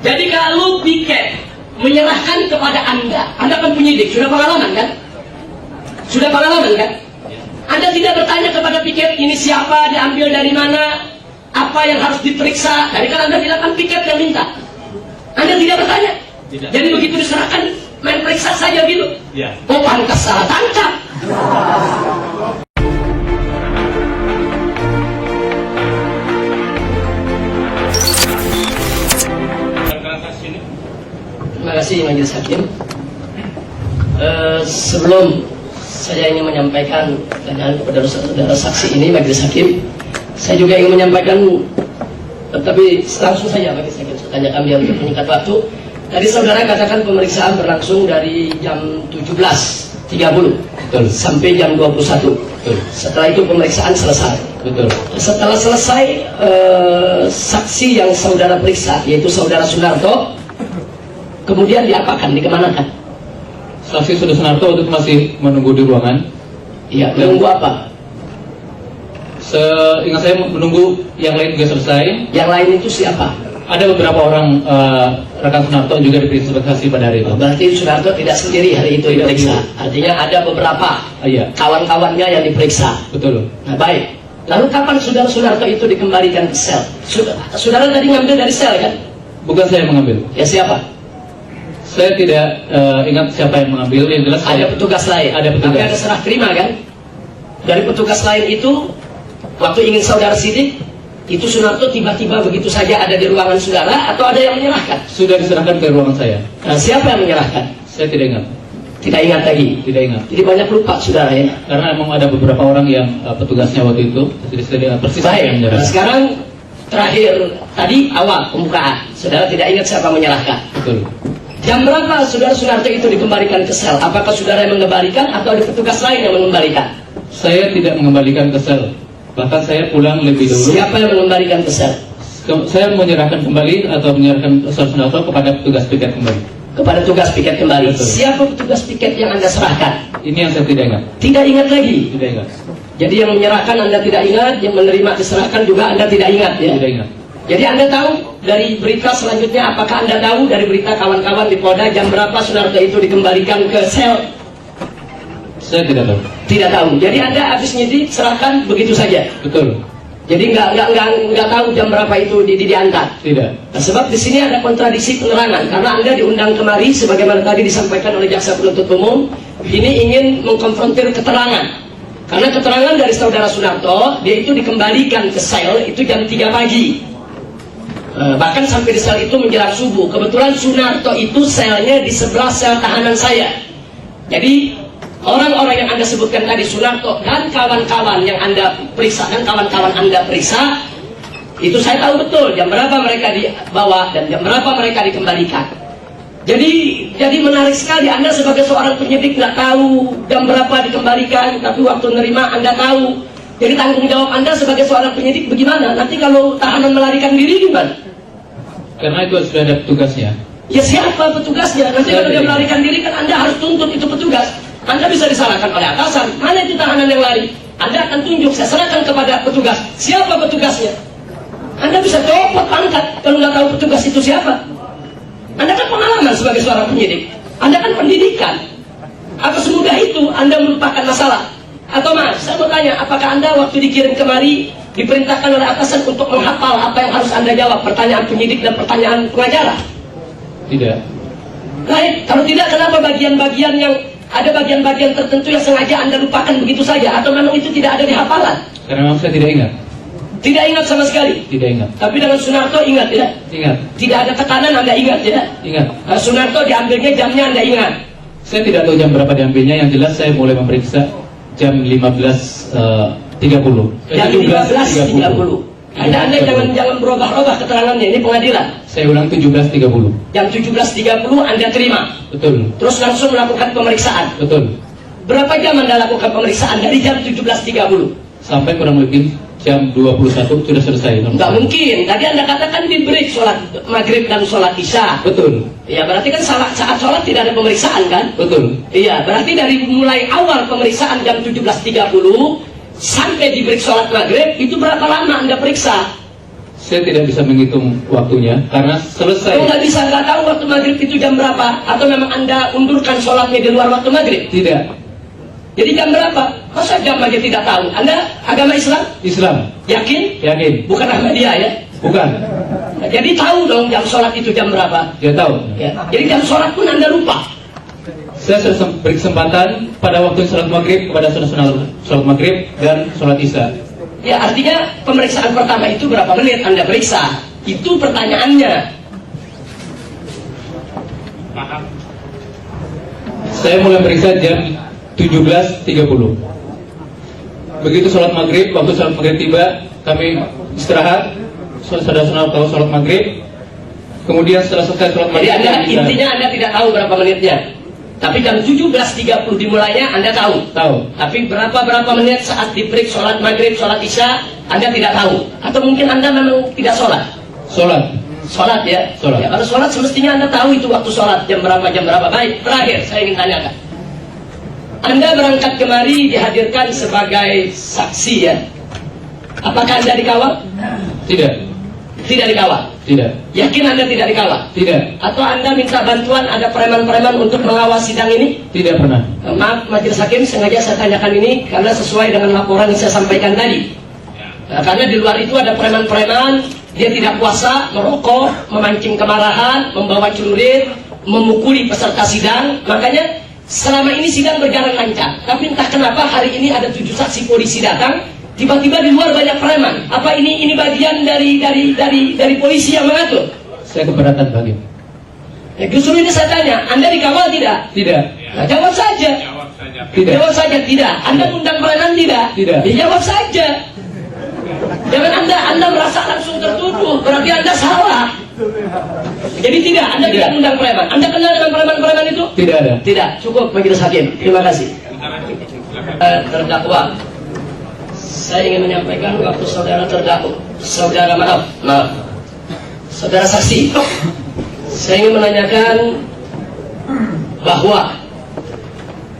Jadi kalau piket menyerahkan kepada Anda kan penyidik, sudah pengalaman kan? Sudah pengalaman kan? Anda tidak bertanya kepada piket ini siapa, diambil dari mana, apa yang harus diperiksa. Tadi kan Anda bilang kan piket yang minta. Anda tidak bertanya. Tidak. Jadi begitu diserahkan main periksa saja gitu. Ya. Oh, pantas salah tangkap. Terima kasih Majelis Hakim. Sebelum saya ingin menyampaikan pertanyaan kepada saudara saksi ini, Majelis Hakim, saya juga ingin menyampaikan, tapi langsung saja Majelis Hakim, saya tanyakan biar untuk menyingkat waktu. Tadi saudara katakan pemeriksaan berlangsung dari jam 17.30 Betul. sampai jam 21. Betul. Setelah itu pemeriksaan selesai. Betul. Setelah selesai, saksi yang saudara periksa, yaitu saudara Sunarto, kemudian diapakan, dikemanakan? Saksi Saudara Sunarto itu masih menunggu di ruangan. Iya, menunggu apa? Seingat saya menunggu yang lain juga selesai. Yang lain itu siapa? Ada beberapa orang rekan Sunarto juga diperiksa sebagai saksi pada hari itu. Berarti Sunarto tidak sendiri hari itu diperiksa. Artinya ada beberapa Iya. kawan-kawannya yang diperiksa. Betul. Nah, baik. Lalu kapan saudara Sunarto itu dikembalikan ke sel? Saudara tadi ngambil dari sel kan? Bukan saya yang mengambil. Ya siapa? Saya tidak ingat siapa yang mengambil. Yang jelas Ada petugas lain. Ada petugas. Tapi ada serah terima kan? Dari petugas lain itu, waktu ingin saudara sidik, itu Sunarto tiba-tiba begitu saja ada di ruangan saudara, atau ada yang menyerahkan? sudah diserahkan ke ruangan saya. Nah, siapa yang menyerahkan? Saya tidak ingat. Tidak ingat lagi. Tidak ingat. Jadi banyak lupa saudara ya. Karena memang ada beberapa orang yang petugasnya waktu itu. Jadi saya tidak persis siapa yang Baik. menyerahkan. Nah, sekarang terakhir tadi awal pembukaan, saudara tidak ingat siapa menyerahkan. Betul. Jam berapa saudara Sunarto itu dikembalikan ke sel? Apakah saudara yang mengembalikan atau ada petugas lain yang mengembalikan? Saya tidak mengembalikan ke sel. Bahkan saya pulang lebih dulu. Siapa yang mengembalikan ke sel? Saya menyerahkan kembali atau menyerahkan Saudara Sunarto kepada petugas piket kembali. Kepada tugas piket kembali. Betul. Siapa petugas piket yang Anda serahkan? Ini yang saya tidak ingat. Tidak ingat lagi. Tidak ingat. Jadi yang menyerahkan Anda tidak ingat, yang menerima diserahkan juga Anda tidak ingat ya. Tidak ingat. Jadi Anda tahu dari berita selanjutnya, apakah Anda tahu dari berita kawan-kawan di Polda jam berapa Sunarto itu dikembalikan ke sel? Saya tidak tahu. Tidak tahu. Jadi Anda habis nyidik serahkan begitu saja. Betul. Jadi nggak tahu jam berapa itu diantar. Tidak. Nah, sebab di sini ada kontradiksi penerangan karena Anda diundang kemari sebagaimana tadi disampaikan oleh jaksa penuntut umum, ini ingin mengkonfrontir keterangan. Karena keterangan dari saudara Sunarto, dia itu dikembalikan ke sel itu jam 3 pagi. Bahkan sampai di sel itu menjelang subuh. Kebetulan Sunarto itu selnya di sebelah sel tahanan saya. Jadi orang-orang yang Anda sebutkan tadi, Sunarto dan kawan-kawan yang Anda periksa dan kawan-kawan Anda periksa, itu saya tahu betul jam berapa mereka dibawa dan jam berapa mereka dikembalikan. Jadi menarik sekali Anda sebagai seorang penyidik nggak tahu jam berapa dikembalikan, tapi waktu nerima Anda tahu. Jadi tanggung jawab Anda sebagai seorang penyidik bagaimana? Nanti kalau tahanan melarikan diri gimana? Karena itu sudah ada petugasnya. Ya siapa petugasnya? Nanti kalau dia melarikan diri kan Anda harus tuntut itu petugas. Anda bisa disalahkan oleh atasan. Mana itu tahanan yang lari? Anda akan tunjuk, saya serahkan kepada petugas. Siapa petugasnya? Anda bisa copot pangkat kalau nggak tahu petugas itu siapa. Anda kan pengalaman sebagai seorang penyidik. Anda kan pendidikan. Apa semudah itu Anda melupakan masalah? Atau maaf, saya mau tanya, apakah Anda waktu dikirim kemari diperintahkan oleh atasan untuk menghafal apa yang harus Anda jawab? Pertanyaan penyidik dan pertanyaan pengacara? Tidak. Baik, kalau tidak kenapa bagian-bagian yang ada bagian-bagian tertentu yang sengaja Anda lupakan begitu saja? Atau memang itu tidak ada di hafalan? Karena memang saya tidak ingat. Tidak ingat sama sekali? Tidak ingat. Tapi dengan Sunarto ingat ya? Ingat. Tidak ada tekanan Anda ingat ya? Ingat. Sunarto diambilnya jamnya Anda ingat? Saya tidak tahu jam berapa diambilnya. Yang jelas saya mulai memeriksa jam 15.30. Jam 15.30. Anda jangan berubah-ubah keterangannya, ini pengadilan. Saya ulang 17.30. Jam 17.30 Anda terima. Betul. Terus langsung melakukan pemeriksaan. Betul. Berapa jam Anda lakukan pemeriksaan dari jam 17.30? Sampai kurang lebih jam 21 sudah selesai. Enggak mungkin. Tadi Anda katakan di break sholat maghrib dan sholat isya. Betul. Iya, berarti kan saat sholat tidak ada pemeriksaan kan? Betul. Iya, berarti dari mulai awal pemeriksaan jam 17.30 sampai di break sholat maghrib itu berapa lama Anda periksa? Saya tidak bisa menghitung waktunya karena selesai. Kau nggak bisa nggak tahu waktu maghrib itu jam berapa? Atau memang Anda undurkan sholatnya di luar waktu maghrib? Tidak. Jadi jam berapa? Masa jam aja tidak tahu? Anda agama Islam? Islam. Yakin? Yakin. Bukan Ahmadiyah ya? Bukan. Jadi tahu dong jam sholat itu jam berapa? Dia tahu. Ya. Jadi jam sholat pun Anda lupa. Saya sudah beri kesempatan pada waktu sholat maghrib kepada saudara sholat maghrib dan sholat isya. Ya artinya pemeriksaan pertama itu berapa menit Anda periksa? Itu pertanyaannya. Saya mulai periksa jam 17.30. Begitu sholat maghrib, waktu sholat maghrib tiba, kami istirahat. Saudara-saudara tahu sholat maghrib. Kemudian setelah selesai sholat Jadi maghrib, intinya Anda tidak tahu berapa menitnya. Tapi jam 17.30 dimulainya Anda tahu. tahu. Tapi berapa menit saat di break sholat maghrib, sholat isya Anda tidak tahu. Atau mungkin Anda memang tidak sholat. Sholat. Sholat ya. Sholat. Ya, kalau sholat semestinya Anda tahu itu waktu sholat jam berapa. Baik, terakhir saya ingin tanyakan. Anda berangkat kemari dihadirkan sebagai saksi ya. Apakah Anda dikawal? Tidak. Tidak dikawal. Tidak. Yakin Anda tidak dikawal? Tidak. Atau Anda minta bantuan ada preman-preman untuk mengawal sidang ini? Tidak pernah. Maaf Majelis Hakim, sengaja saya tanyakan ini karena sesuai dengan laporan yang saya sampaikan tadi. Nah, karena di luar itu ada preman-preman, dia tidak puasa, merokok, memancing kemarahan, membawa celurit, memukuli peserta sidang. Makanya selama ini sidang berjalan lancar. Tapi entah kenapa hari ini ada 7 saksi polisi datang. Tiba-tiba di luar banyak preman. Apa ini bagian dari polisi yang mengatur? Saya keberatan bagi. Ya, justru ini saya tanya, Anda dikawal tidak? Tidak. Nah, jawab saja. Tidak. Jawab saja tidak. Anda undang preman tidak? Tidak. Ya, jawab saja. Jangan Anda merasa langsung tertuduh, berarti Anda salah. Jadi tidak, Anda tidak undang preman. Anda kenal dengan preman-preman itu? Tidak ada. Tidak. Cukup Majelis Hakim. Terima kasih. Terdakwa. Saya ingin menyampaikan waktu saudara terdakwa, saudara saksi. Saya ingin menanyakan bahwa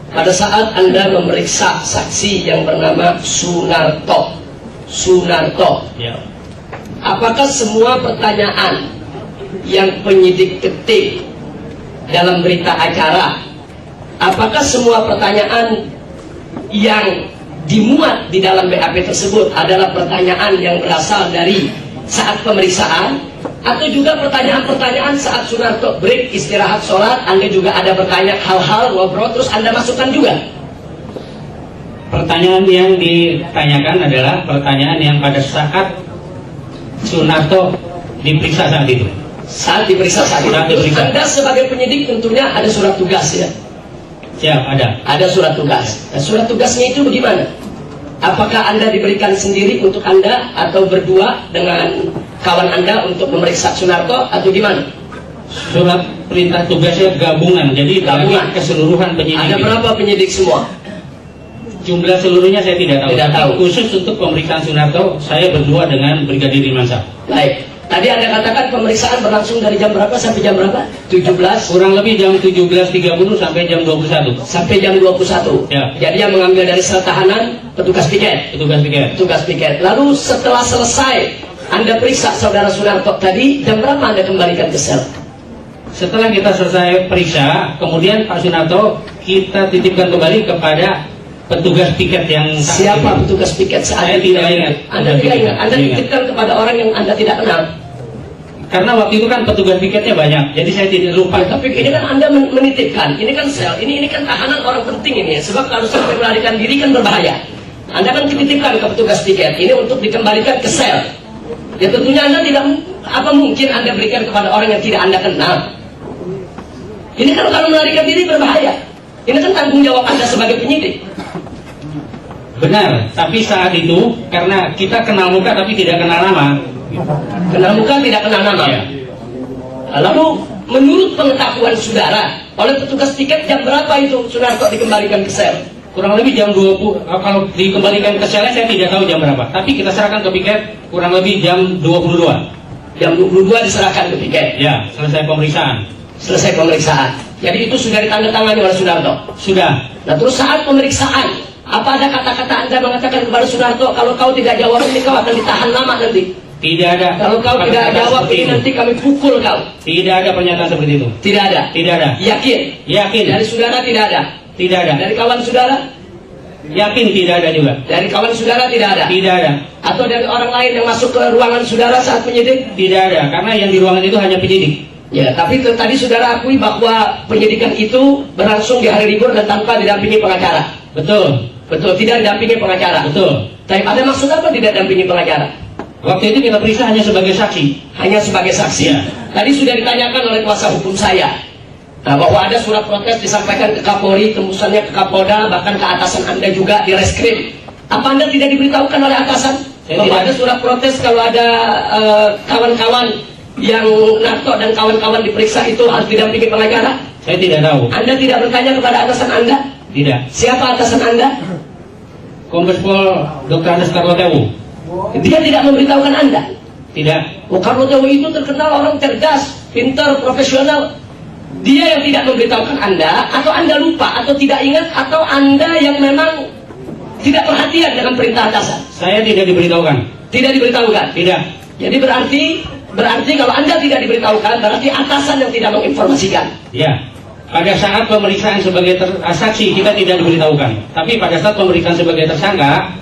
pada saat Anda memeriksa saksi yang bernama Sunarto, Ya. apakah semua pertanyaan yang penyidik ketik dalam berita acara, apakah semua pertanyaan yang dimuat di dalam BAP tersebut adalah pertanyaan yang berasal dari saat pemeriksaan, atau juga pertanyaan-pertanyaan saat Sunarto break istirahat sholat, Anda juga ada bertanya hal-hal ngobrol terus Anda masukkan juga? Pertanyaan yang ditanyakan adalah pertanyaan yang pada saat Sunarto diperiksa saat itu. Saat diperiksa saat itu. Saat diperiksa. Anda sebagai penyidik tentunya ada surat tugas ya. Siap, ada. Ada surat tugas. Nah, surat tugasnya itu bagaimana? Apakah Anda diberikan sendiri untuk Anda atau berdua dengan kawan Anda untuk memeriksa Sunarto atau gimana? Surat perintah tugasnya gabungan, jadi Gabungan. bagi keseluruhan penyidik. Ada berapa penyidik semua? Jumlah seluruhnya saya tidak tahu. Tidak tahu. Khusus untuk pemeriksaan Sunarto, saya berdua dengan Brigadir Irmansyah. Baik. Tadi Anda katakan pemeriksaan berlangsung dari jam berapa sampai jam berapa? 17 Kurang lebih jam 17.30 sampai jam 21. sampai jam 21. Ya. Jadi yang mengambil dari sel tahanan petugas piket. Petugas piket. Lalu setelah selesai Anda periksa saudara Sunarto tadi, jam berapa Anda kembalikan ke sel? Setelah kita selesai periksa, kemudian Pak Sunarto kita titipkan kembali kepada petugas piket yang Siapa petugas piket saat Saya itu? tidak ingat. Anda tidak ingat. Anda titipkan kepada orang yang Anda tidak kenal. Karena waktu itu kan petugas piketnya banyak, jadi saya tidak lupa. Tapi ini kan Anda menitipkan. Ini kan sel. Ini kan tahanan orang penting ini. Sebab kalau sampai melarikan diri kan berbahaya. Anda kan dititipkan ke petugas piket ini untuk dikembalikan ke sel. Ya tentunya Anda tidak, apa mungkin Anda berikan kepada orang yang tidak Anda kenal. Ini kan kalau melarikan diri berbahaya. Ini kan tanggung jawab Anda sebagai penyidik. Benar, tapi saat itu karena kita kenal muka tapi tidak kenal nama. Kenal muka tidak kenal nama. Iya. Lalu menurut pengetahuan saudara, oleh petugas piket jam berapa itu Sunarto dikembalikan ke sel? Kurang lebih jam 20. Kalau dikembalikan ke selnya saya tidak tahu jam berapa. Tapi kita serahkan ke piket kurang lebih jam 22. Jam 22 diserahkan ke piket. Ya, selesai pemeriksaan. Selesai pemeriksaan. Jadi itu sudah ditandatangani oleh Sunarto. Sudah. Nah terus saat pemeriksaan, apa ada kata-kata Anda mengatakan kepada Sunarto, kalau kau tidak jawab ini kau akan ditahan lama nanti? Tidak ada. Kalau kau tidak Kata-kata jawab seperti ini itu. nanti kami pukul kau. Tidak ada pernyataan seperti itu. Tidak ada. Tidak ada. Yakin? Yakin. Dari saudara tidak ada. Tidak ada. Dari kawan saudara? Yakin tidak ada juga. Dari kawan saudara tidak ada. Tidak ada. Atau dari orang lain yang masuk ke ruangan saudara saat penyidik? Tidak ada. Karena yang di ruangan itu hanya penyidik. Ya, tapi tadi saudara akui bahwa penyidikan itu berlangsung di hari libur dan tanpa didampingi pengacara. Betul. Betul, tidak didampingi pengacara. Betul. Tapi ada maksud apa tidak didampingi pengacara? Waktu itu kita periksa hanya sebagai saksi. Hanya sebagai saksi. Ya. Tadi sudah ditanyakan oleh kuasa hukum saya. Nah, bahwa ada surat protes disampaikan ke Kapolri, tembusannya ke Kapolda, bahkan ke atasan Anda juga di reskrim. Apa Anda tidak diberitahukan oleh atasan? Saya Bahwa tidak. ada surat protes kalau ada kawan-kawan yang Narto dan kawan-kawan diperiksa itu harus didampingi pengacara? Saya tidak tahu. Anda tidak bertanya kepada atasan Anda? Tidak. Siapa atasan Anda? Kombes Pol Dr. Andes Karlotewu. Dia tidak memberitahukan Anda. Tidak. Oh, Karlo Tewu itu terkenal orang cerdas, pintar, profesional. Dia yang tidak memberitahukan Anda, atau Anda lupa, atau tidak ingat, atau Anda yang memang tidak perhatian dengan perintah atasan. Saya tidak diberitahukan. Tidak diberitahukan. Tidak. Jadi berarti kalau Anda tidak diberitahukan, berarti atasan yang tidak menginformasikan. Ya. Pada saat pemeriksaan sebagai saksi kita tidak diberitahukan. Tapi pada saat pemeriksaan sebagai tersangka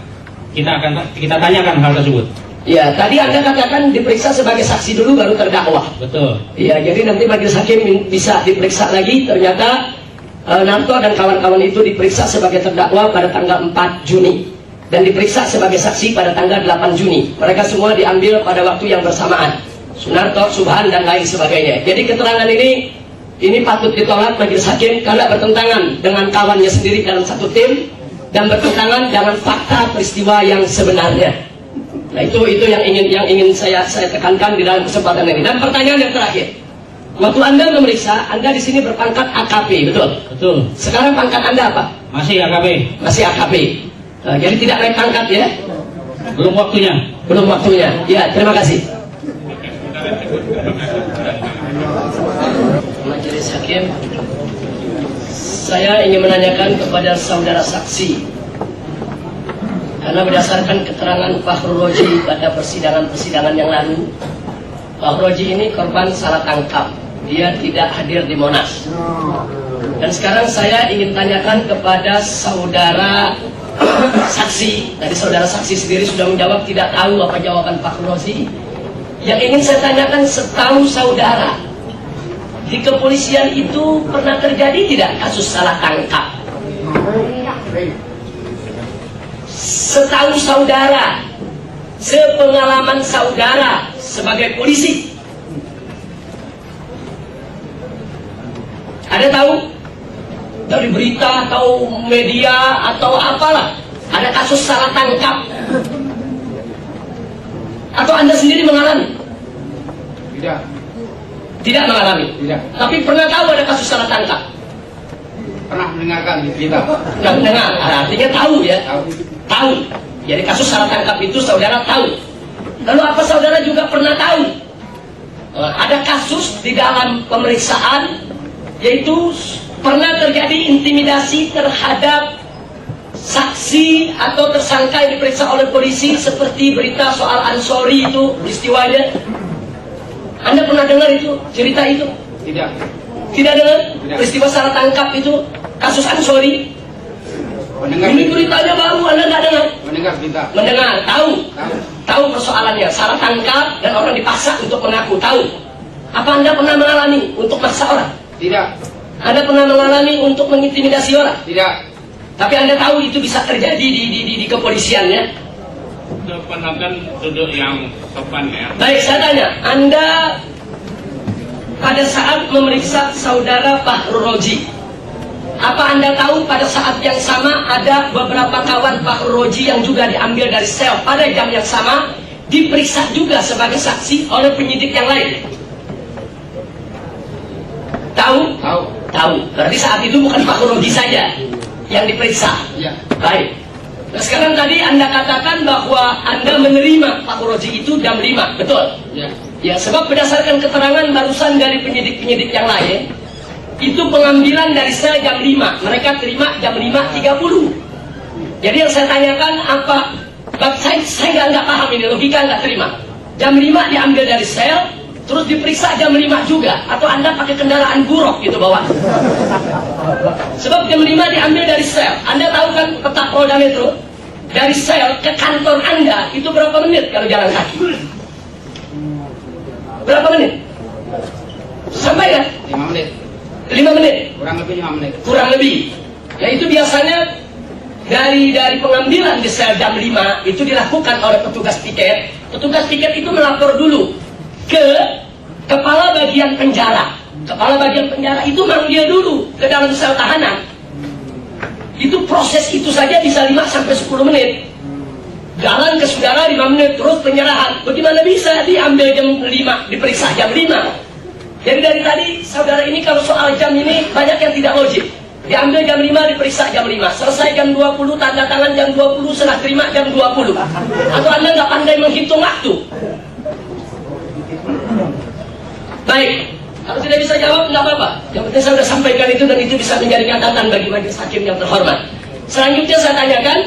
kita tanyakan hal tersebut. Ya, tadi Anda katakan diperiksa sebagai saksi dulu baru terdakwa. Betul. Ya, jadi nanti majelis hakim bisa diperiksa lagi. Ternyata Narto dan kawan-kawan itu diperiksa sebagai terdakwa pada tanggal 4 Juni dan diperiksa sebagai saksi pada tanggal 8 Juni. Mereka semua diambil pada waktu yang bersamaan. Sunarto, Subhan dan lain sebagainya. Jadi keterangan ini patut ditolak majelis hakim karena bertentangan dengan kawannya sendiri dalam satu tim dan bertentangan dengan fakta peristiwa yang sebenarnya. Nah, itu yang ingin saya tekankan di dalam kesempatan ini. Dan pertanyaan yang terakhir, waktu Anda memeriksa, Anda di sini berpangkat AKP, betul? Betul. Sekarang pangkat Anda apa? Masih AKP. Masih AKP. Jadi tidak naik pangkat ya? Belum waktunya. Belum waktunya. Ya, terima kasih. Majelis Hakim, saya ingin menanyakan kepada saudara saksi. Karena berdasarkan keterangan Fakhrul Roji pada persidangan-persidangan yang lalu, Fakhrul Roji ini korban salah tangkap. Dia tidak hadir di Monas. Dan sekarang saya ingin tanyakan kepada saudara saksi. Tadi saudara saksi sendiri sudah menjawab tidak tahu apa jawaban Fakhrul Roji. Yang ingin saya tanyakan, setahu saudara, di kepolisian itu pernah terjadi tidak kasus salah tangkap? Setahu saudara, sepengalaman saudara sebagai polisi, ada tahu dari berita atau media atau apalah ada kasus salah tangkap? Atau Anda sendiri mengalami? Tidak. Tidak mengalami. Tidak. Tapi pernah tahu ada kasus salah tangkap? Pernah mendengarkan di berita. Nggak mendengar, artinya tahu ya. Tahu. Tahu. Jadi kasus salah tangkap itu saudara tahu. Lalu apa saudara juga pernah tahu? Ada kasus di dalam pemeriksaan, yaitu pernah terjadi intimidasi terhadap saksi atau tersangka yang diperiksa oleh polisi, seperti berita soal Ansori itu peristiwanya. Anda pernah dengar itu, cerita itu? Tidak. Tidak dengar? Tidak. Peristiwa salah tangkap itu, kasus Ansori. Mendengar. Ini beritanya baru, Anda nggak dengar? Mendengar berita. Mendengar, tahu. Tahu. Tahu persoalannya, salah tangkap dan orang dipaksa untuk mengaku, tahu. Apa Anda pernah mengalami untuk maksa orang? Tidak. Anda pernah mengalami untuk mengintimidasi orang? Tidak. Tapi Anda tahu itu bisa terjadi di kepolisian ya? Kepenakan duduk yang sopan ya. Baik, saya tanya, Anda pada saat memeriksa saudara Fakhrul Roji, apa Anda tahu pada saat yang sama ada beberapa kawan Fakhrul Roji yang juga diambil dari sel pada jam yang sama, diperiksa juga sebagai saksi oleh penyidik yang lain? Tahu? Tahu. Tahu. Berarti saat itu bukan Fakhrul Roji saja yang diperiksa. Ya. Baik. Nah, sekarang tadi Anda katakan bahwa Anda menerima Fakhrul Roji itu jam 5, betul? Ya. Ya, sebab berdasarkan keterangan barusan dari penyidik-penyidik yang lain, itu pengambilan dari sel jam 5. Mereka terima jam 5.30. Jadi yang saya tanyakan apa? Saya nggak paham ini, logika nggak terima. Jam 5 diambil dari sel, terus diperiksa jam 5 juga. Atau Anda pakai kendaraan buruk gitu bawa. Sebab jam 5 diambil dari sel. Anda tahu kan peta Polda Metro? Dari sel ke kantor Anda itu berapa menit kalau jalan kaki? Berapa menit? Sampai kan? 5 menit. 5 menit. Kurang lebih 5 menit. Kurang lebih. Ya itu biasanya dari pengambilan di sel jam 5 itu dilakukan oleh petugas piket. Petugas piket itu melapor dulu ke kepala bagian penjara. Kepala bagian penjara itu manggil dulu ke dalam sel tahanan. Itu proses itu saja bisa 5 sampai 10 menit. Jalan ke saudara 5 menit, terus penyerahan. Bagaimana bisa diambil jam 5, diperiksa jam 5? Jadi dari tadi saudara ini kalau soal jam ini banyak yang tidak logik. Diambil jam 5, diperiksa jam 5. Selesai jam 20, tanda tangan jam 20, serah terima jam 20. Atau Anda nggak pandai menghitung waktu? Baik, kalau tidak bisa jawab, nggak apa-apa. Yang penting saya sudah sampaikan itu dan itu bisa menjadi catatan bagi majelis hakim yang terhormat. Selanjutnya saya tanyakan,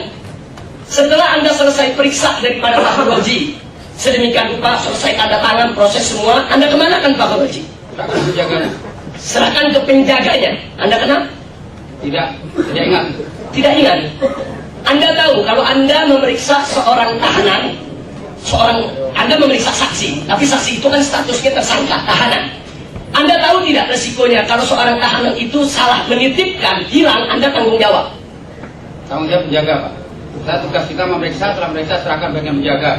setelah Anda selesai periksa daripada Pak Roji, sedemikian rupa selesai tanda tangan, proses semua, Anda kemanakan Pak Roji? Serahkan penjaganya. Serahkan ke penjaganya. Anda kenal? Tidak ingat. Tidak ingat. Anda tahu kalau Anda memeriksa seorang tahanan, Anda memeriksa saksi, tapi saksi itu kan statusnya tersangka, tahanan. Anda tahu tidak resikonya kalau seorang tahanan itu salah menitipkan, hilang, Anda tanggung jawab. Tanggung jawab penjaga, Pak. Saya tugas kita memeriksa, setelah memeriksa serahkan bagian penjaga.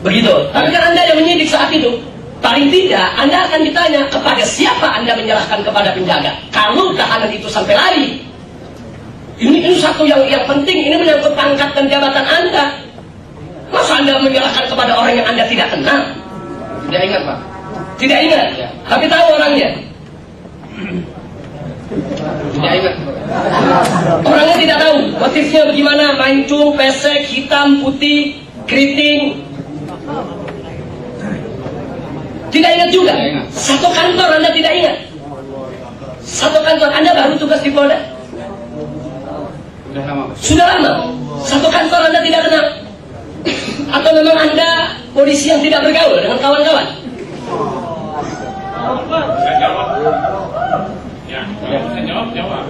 Begitu. Tapi kan Anda yang menyidik saat itu. Paling tidak, Anda akan ditanya kepada siapa Anda menyerahkan kepada penjaga. Kalau tahanan itu sampai lari, ini satu yang penting. Ini menyangkut pangkat dan jabatan Anda. Masa Anda menyerahkan kepada orang yang Anda tidak kenal? Tidak ingat, Pak. Tidak ingat, Ya. tapi tahu orangnya. Tidak ingat. Orangnya tidak tahu. Motifnya bagaimana? Mancung, pesek, hitam, putih, keriting. Tidak ingat juga. Tidak ingat. Satu kantor Anda tidak ingat. Satu kantor Anda baru tugas di Polda. Sudah lama, Pak. Sudah lama. Satu kantor Anda tidak kenal. Atau memang Anda polisi yang tidak bergaul dengan kawan-kawan? Bisa jawab. Ya, kalau bisa jawab.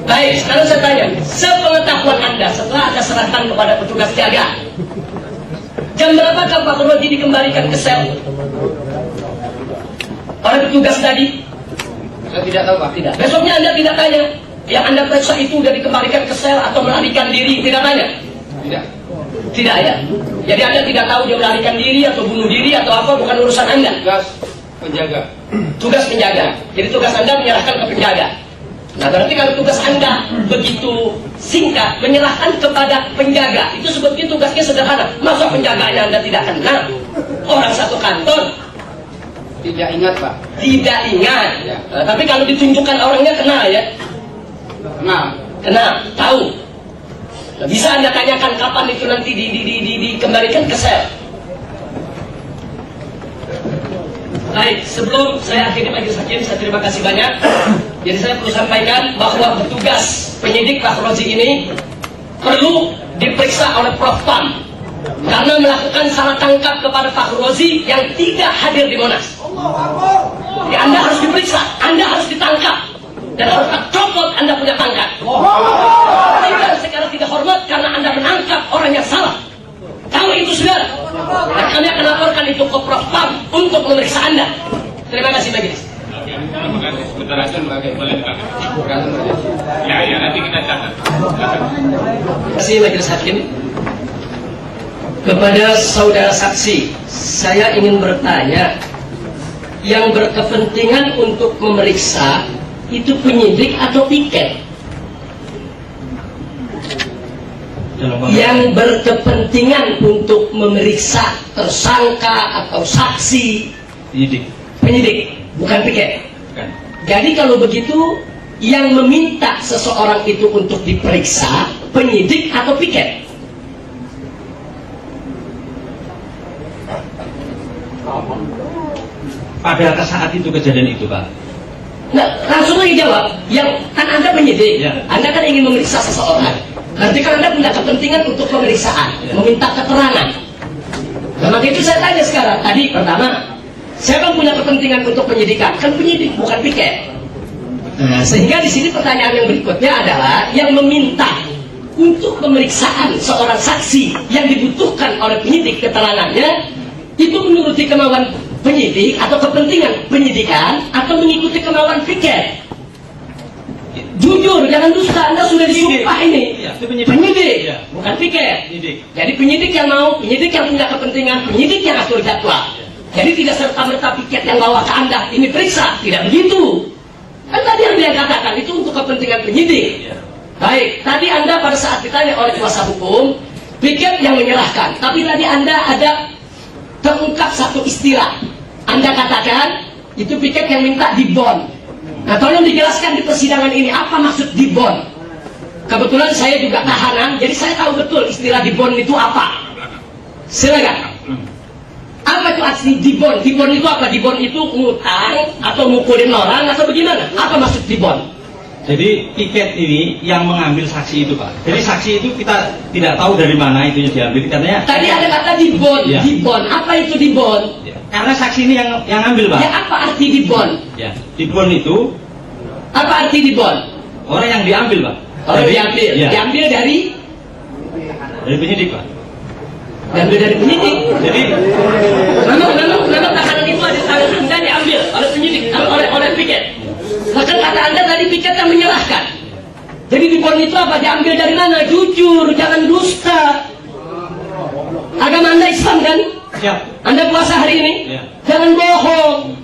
Baik, sekarang saya tanya, sepengetahuan Anda setelah Anda serahkan kepada petugas jaga, jam berapakah Pak Roji dikembalikan ke sel oleh petugas tadi? Saya tidak tahu, Pak. Tidak. Besoknya Anda tidak tanya, yang Anda periksa itu sudah dikembalikan ke sel atau melarikan diri, tidak tanya? Tidak. Tidak ya. Jadi Anda tidak tahu dia melarikan diri atau bunuh diri atau apa, bukan urusan Anda. Tugas penjaga. Tugas penjaga. Jadi tugas Anda menyerahkan ke penjaga. Nah berarti kalau tugas Anda begitu singkat, menyerahkan kepada penjaga, itu sebetulnya tugasnya sederhana. Masa penjaganya Anda tidak kenal? Orang satu kantor Tidak ingat, Pak. tidak ingat. Ya. Nah, tapi kalau ditunjukkan orangnya kenal ya? Kenal. Kenal, tahu. Nah, bisa Anda tanyakan kapan itu nanti dikembalikan ke sel. Baik, sebelum saya akhiri majelis hakim, saya terima kasih banyak. Jadi saya perlu sampaikan bahwa petugas penyidik Pak Roji ini perlu diperiksa oleh Prof Pam karena melakukan salah tangkap kepada Pak Roji yang tidak hadir di Monas. Jadi Anda harus diperiksa, Anda harus ditangkap dan harus tercopot Anda punya pangkat. Tidak secara tidak hormat karena Anda menangkap orang yang salah. Tahu itu saudara. Dan kami akan laporkan itu ke Prof Pam untuk memeriksa Anda. Terima kasih majelis. Oke, terima kasih. Sebentar aja, boleh dipakai. Bergantung saja. Ya, nanti kita catat. Silakan. Terima kasih majelis hakim. Kepada saudara saksi, saya ingin bertanya, yang berkepentingan untuk memeriksa itu penyidik atau piket? Yang berkepentingan untuk memeriksa tersangka atau saksi, penyidik, bukan piket. Jadi kalau begitu, yang meminta seseorang itu untuk diperiksa penyidik atau piket? Pada saat itu kejadian itu, Pak. Nah, langsung lagi jawab. Yang kan Anda penyidik, Ya. Anda kan ingin memeriksa seseorang. Berarti kan Anda punya kepentingan untuk pemeriksaan, meminta keterangan. Nah, maka itu saya tanya sekarang. Tadi pertama, siapa punya kepentingan untuk penyidikan? Kan penyidik, bukan piket. Nah, sehingga di sini pertanyaan yang berikutnya adalah yang meminta untuk pemeriksaan seorang saksi yang dibutuhkan oleh penyidik keterangannya itu menuruti kemauan penyidik atau kepentingan penyidikan atau mengikuti kemauan piket. Jujur, jangan dusta. Anda sudah disumpah ini. Iya, itu penyidik. Penyidik, Iya. bukan piket. Penyidik. Jadi penyidik yang mau, penyidik yang punya kepentingan, penyidik yang atur jadwal. Jadi tidak serta-merta piket yang bawa ke Anda ini periksa, tidak begitu. Kan tadi yang dia katakan itu untuk kepentingan penyidik. Iya. Baik, tadi Anda pada saat ditanya oleh kuasa hukum, piket yang menyerahkan. Tapi tadi Anda ada terungkap satu istilah. Anda katakan itu piket yang minta dibond. Nah, tolong dijelaskan di persidangan ini apa maksud dibond. Kebetulan saya juga tahanan, jadi saya tahu betul istilah dibond itu apa. Silakan. Apa itu arti dibond? Dibond itu apa? Dibond itu ngutang atau mukulin orang atau bagaimana? Apa maksud dibond? Jadi piket ini yang mengambil saksi itu Pak. Jadi saksi itu kita tidak tahu dari mana itunya diambil. Katanya. Tadi ada kata dibond. Ya. Dibond. Apa itu dibond? Ya, karena saksi ini yang ambil Pak. Ya, apa arti dibond? Ya. Dibond itu Apa arti dibond? orang yang diambil Pak. Orang Jadi, diambil. Ya, Diambil dari penyidik Pak. diambil dari penyidik. Jadi Memang tahanan itu ada tangan Anda diambil oleh penyidik, oleh piket. Bahkan kata Anda tadi piket yang menyerahkan. Jadi dibond itu apa? Diambil dari mana? Jujur, jangan dusta. Agama Anda Islam kan? siap. Anda puasa hari ini? Ya. Jangan bohong.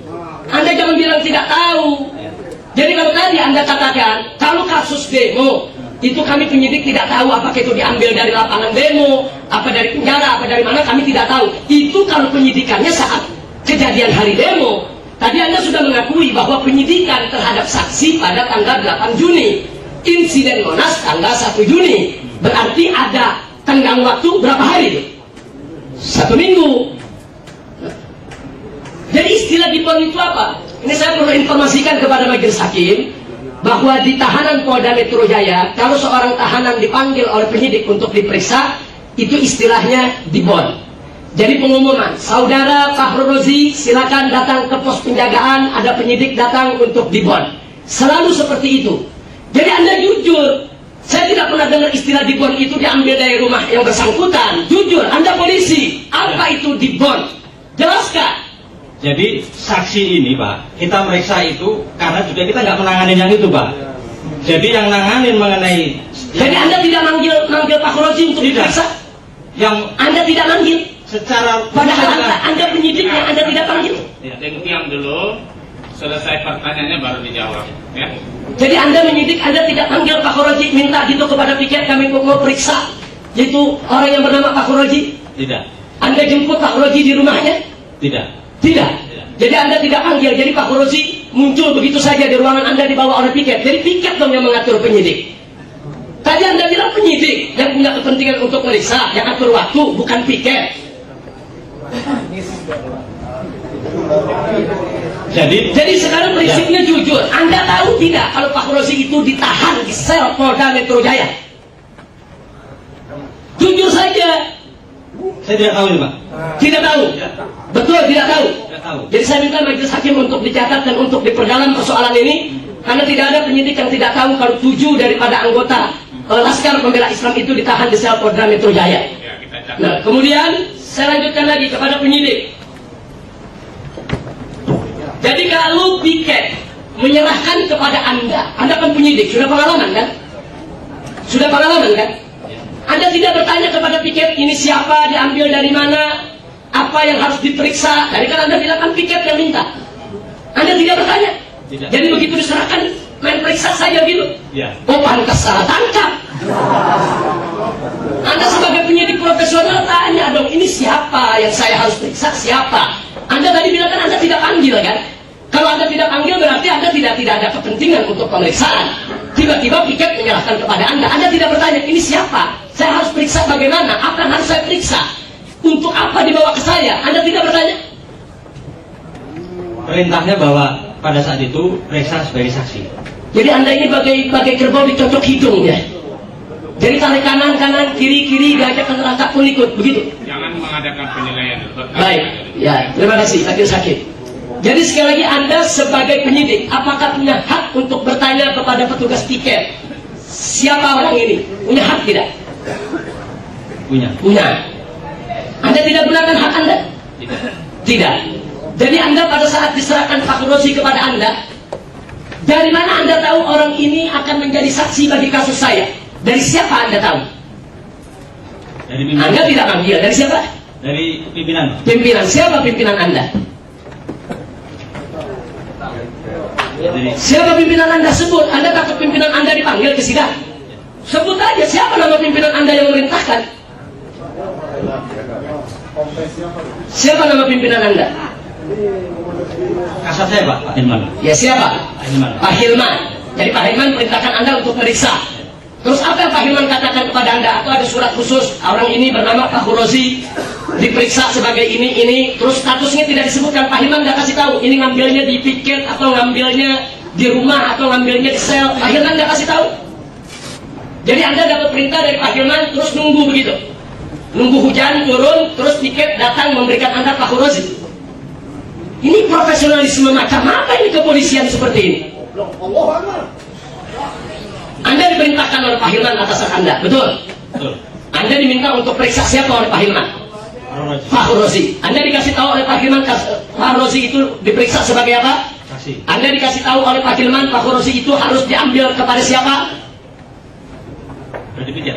Anda jangan bilang tidak tahu. Ya. Jadi kalau tadi Anda katakan, kalau kasus demo, itu kami penyidik tidak tahu apakah itu diambil dari lapangan demo, apa dari penjara, apa dari mana, kami tidak tahu. Itu kalau penyidikannya saat kejadian hari demo. Tadi Anda sudah mengakui bahwa penyidikan terhadap saksi pada tanggal 8 Juni. Insiden Monas tanggal 1 Juni. Berarti ada tenggang waktu berapa hari? 1 minggu. Jadi istilah dibond itu apa? Ini saya perlu informasikan kepada majelis hakim bahwa di tahanan Polda Metro Jaya, kalau seorang tahanan dipanggil oleh penyidik untuk diperiksa, itu istilahnya dibond. Jadi pengumuman, saudara Fahrul Rozi silakan datang ke pos penjagaan, ada penyidik datang untuk dibond. Selalu seperti itu. Jadi Anda jujur, saya tidak pernah dengar istilah dibond itu diambil dari rumah yang bersangkutan. Jujur, Anda polisi, apa itu dibond? Jelaskan. Jadi saksi ini Pak, kita meriksa itu karena juga kita nggak menanganin yang itu Pak. Jadi yang nanganin mengenai. Jadi Anda tidak manggil Pak Rozi untuk Tidak. diperiksa? Yang Anda tidak manggil? secara Padahal Anda penyidiknya, Anda tidak panggil. Ya. Diam dulu, selesai pertanyaannya baru dijawab. Ya. Jadi Anda menyidik, Anda tidak panggil Pak Rozi, minta gitu kepada piket kami mau periksa, yaitu orang yang bernama Pak Rozi. Tidak, Anda jemput Pak Rozi di rumahnya? tidak. Tidak. Jadi Anda tidak panggil, jadi Pak Rozi muncul begitu saja di ruangan Anda dibawa oleh piket. Jadi piket dong yang mengatur penyidik. Tadi Anda bilang penyidik yang punya kepentingan untuk meriksa, yang atur waktu, bukan piket. Jadi sekarang prinsipnya jujur. Anda tahu tidak kalau Pak Rozi itu ditahan di sel Polda Metro Jaya? Jujur saja. Saya tidak tahu ini Pak. Tidak tahu. Betul, tidak tahu. Tidak tahu. Jadi saya minta majelis hakim untuk dicatat dan untuk diperdalam persoalan ini, karena tidak ada penyidik yang tidak tahu kalau 7 daripada anggota Laskar Pembela Islam itu ditahan di sel Polda Metro Jaya. Ya, kita catat. Nah, kemudian saya lanjutkan lagi kepada penyidik. Jadi kalau piket menyerahkan kepada Anda kan penyidik, sudah pengalaman kan? Sudah pengalaman kan? Anda tidak bertanya kepada piket ini siapa, diambil dari mana, apa yang harus diperiksa. Tadi kan Anda bilang kan piket yang minta. Anda tidak bertanya. Tidak. Jadi begitu diserahkan, main periksa saja gitu. Ya. Oh, pantas salah tangkap. Anda sebagai penyidik profesional tanya dong, ini siapa yang saya harus periksa, siapa? Anda tadi bilang kan Anda tidak panggil kan? Kalau Anda tidak panggil berarti Anda tidak ada kepentingan untuk pemeriksaan. Tiba-tiba piket menyerahkan kepada Anda. Anda tidak bertanya, ini siapa? Saya harus periksa bagaimana? Apa yang harus saya periksa? Untuk apa dibawa ke saya? Anda tidak bertanya? Perintahnya bahwa pada saat itu periksa sebagai saksi. Jadi Anda ini bagai kerbau dicocok hidung ya? Jadi tarik kanan, kanan, kiri, kiri, diajak ke neraka pun ikut, begitu. Jangan mengadakan penilaian. Baik, ya, terima kasih, Majelis Hakim. Jadi sekali lagi Anda sebagai penyidik, apakah punya hak untuk bertanya kepada petugas tiket, siapa orang ini? Punya hak tidak? Punya. Punya. Anda tidak gunakan hak Anda? Tidak. Tidak. Jadi Anda pada saat diserahkan Pak Rozi kepada Anda, dari mana Anda tahu orang ini akan menjadi saksi bagi kasus saya? Dari siapa Anda tahu? Dari pimpinan. Anda tidak manggil. Dari siapa? Dari pimpinan. Pimpinan. Siapa pimpinan Anda? Dari Siapa pimpinan Anda sebut? Anda takut pimpinan Anda dipanggil ke sidang? Sebut aja siapa nama pimpinan Anda yang memerintahkan? Siapa nama pimpinan Anda? kasat saya Pak Hilman. Ya siapa? Pak Hilman. Pak Hilman. Jadi Pak Hilman perintahkan Anda untuk meriksa. Terus apa yang Pak Hilman katakan kepada Anda? Atau ada surat khusus, orang ini bernama Pak Rozi, diperiksa sebagai ini, terus statusnya tidak disebutkan. Pak Hilman nggak kasih tahu, ini ngambilnya di piket, atau ngambilnya di rumah, atau ngambilnya di sel. Pak Hilman nggak kasih tahu. Jadi Anda dapat perintah dari Pak Hilman, terus nunggu begitu. Nunggu hujan turun, terus piket datang memberikan Anda Pak Rozi. Ini profesionalisme macam apa ini kepolisian seperti ini? Anda diperintahkan oleh Pak Hilman atas hak Anda, betul? Betul. Anda diminta untuk periksa siapa oleh Pak Hilman? Pak Rozi. Anda dikasih tahu oleh Pak Hilman, Pak Rozi itu diperiksa sebagai apa? Saksi. Anda dikasih tahu oleh Pak Hilman, Pak Rozi itu harus diambil kepada siapa? Sudah dipikir.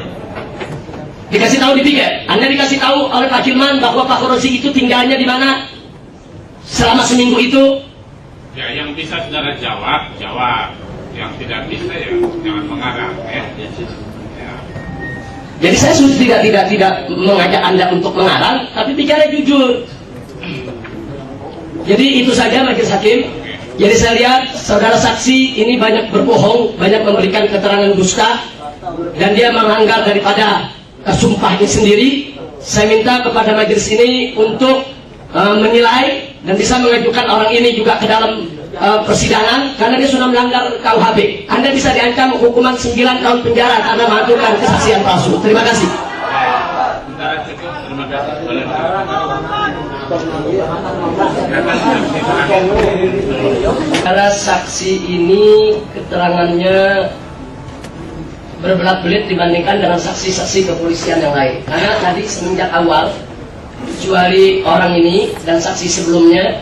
Dikasih tahu di piket. Anda dikasih tahu oleh Pak Hilman bahwa Pak Rozi itu tinggalnya di mana? Selama seminggu itu? Ya, yang bisa saudara jawab, jawab. Yang tidak bisa ya jangan mengarang ya. Ya. Jadi saya sudah tidak mengajak Anda untuk mengarang, tapi bicara jujur. Jadi itu saja Majelis Hakim. Jadi saya lihat saudara saksi ini banyak berbohong, banyak memberikan keterangan dusta, dan dia melanggar daripada sumpahnya sendiri. Saya minta kepada majelis ini untuk menilai dan bisa mengajukan orang ini juga ke dalam persidangan karena dia sudah melanggar KUHP. Anda bisa diancam hukuman 9 tahun penjara karena mengajukan kesaksian palsu. Terima kasih. Sementara cukup, terima kasih. Boleh. Karena saksi ini keterangannya berbelat-belit dibandingkan dengan saksi-saksi kepolisian yang lain. Karena tadi semenjak awal, kecuali orang ini dan saksi sebelumnya,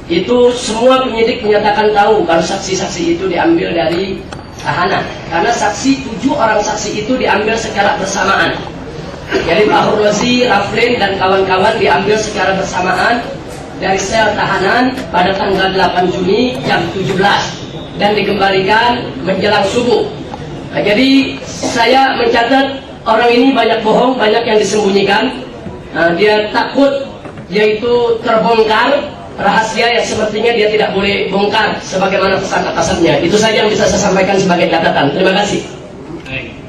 itu semua penyidik menyatakan tahu kalau saksi-saksi itu diambil dari tahanan. Karena 7 orang saksi itu diambil secara bersamaan. Jadi Pak Rozi, Raflin dan kawan-kawan diambil secara bersamaan dari sel tahanan pada tanggal 8 Juni jam 17 dan dikembalikan menjelang subuh. Nah, jadi saya mencatat orang ini banyak bohong, banyak yang disembunyikan. Dia takut yaitu terbongkar rahasia yang sepertinya dia tidak boleh bongkar sebagaimana pesan atasannya. Itu saja yang bisa saya sampaikan sebagai catatan. Terima kasih.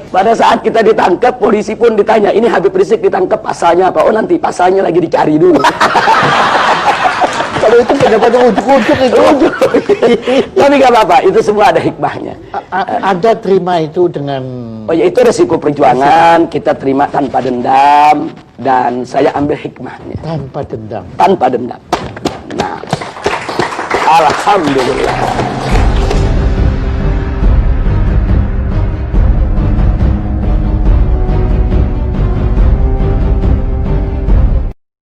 Pada saat kita ditangkap, polisi pun ditanya, ini Habib Rizik ditangkap pasalnya apa? Oh nanti pasalnya lagi dicari dulu. Kalau itu pendapat ujuk-ujuk itu. Tapi nggak apa-apa, itu semua ada hikmahnya. Anda terima itu dengan... Oh ya, itu resiko perjuangan, kita terima tanpa dendam, dan saya ambil hikmahnya. tanpa dendam. Tanpa dendam. Nah, alhamdulillah.